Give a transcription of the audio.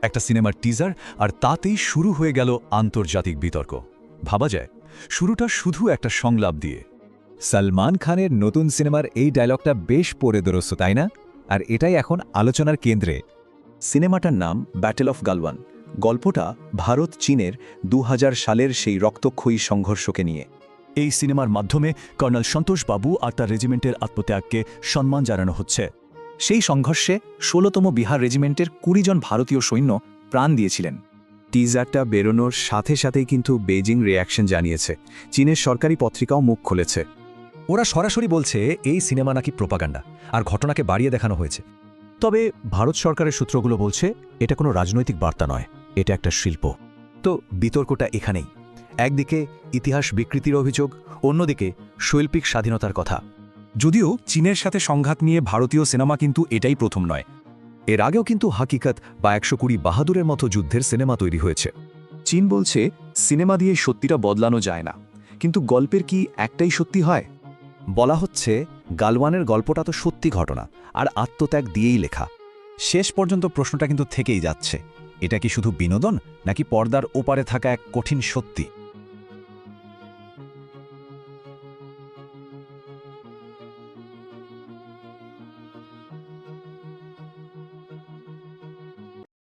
একটা সিনেমার টিজার আর তাতেই শুরু হয়ে গেল আন্তর্জাতিক বিতর্ক। ভাবা যায় শুরুটা শুধু একটা সংলাপ দিয়ে। সলমান খানের নতুন সিনেমার এই ডায়লগটা বেশ পরিদর্শ, তাই না? আর এটাই এখন আলোচনার কেন্দ্রে। সিনেমাটার নাম ব্যাটেল অফ গালওয়ান। গল্পটা ভারত চীনের ২০০০ সালের সেই রক্তক্ষয়ী সংঘর্ষকে নিয়ে। এই সিনেমার মাধ্যমে কর্নেল সন্তোষ বাবু আর তার রেজিমেন্টের আত্মত্যাগকে সম্মান জানানো হচ্ছে। সেই সংঘর্ষে ১৬তম বিহার রেজিমেন্টের ২০ জন ভারতীয় সৈন্য প্রাণ দিয়েছিলেন। টিজারটা বেরোনোর সাথে সাথেই কিন্তু বেজিং রিয়াকশন জানিয়েছে। চীনের সরকারি পত্রিকাও মুখ খুলেছে। ওরা সরাসরি বলছে এই সিনেমা নাকি প্রোপাগান্ডা, আর ঘটনাকে বাড়িয়ে দেখানো হয়েছে। তবে ভারত সরকারের সূত্রগুলো বলছে এটা কোনো রাজনৈতিক বার্তা নয়, এটা একটা শিল্প। তো বিতর্কটা এখানেই। একদিকে ইতিহাস বিকৃতির অভিযোগ, অন্যদিকে শৈল্পিক স্বাধীনতার কথা। যদিও চীনের সাথে সংঘাত নিয়ে ভারতীয় সিনেমা কিন্তু এটাই প্রথম নয়। এর আগেও কিন্তু হাকিকত বা ১২০ বাহাদুরের মতো যুদ্ধের সিনেমা তৈরি হয়েছে। চীন বলছে সিনেমা দিয়ে সত্যিটা বদলানো যায় না, কিন্তু গল্পের কি একটাই সত্যি হয়? বলা হচ্ছে গালওয়ানের গল্পটা তো সত্যি ঘটনা, আর আত্মত্যাগ দিয়েই লেখা। শেষ পর্যন্ত প্রশ্নটা কিন্তু থেকেই যাচ্ছে, এটা কি শুধু বিনোদন নাকি পর্দার ওপারে থাকা এক কঠিন সত্যি?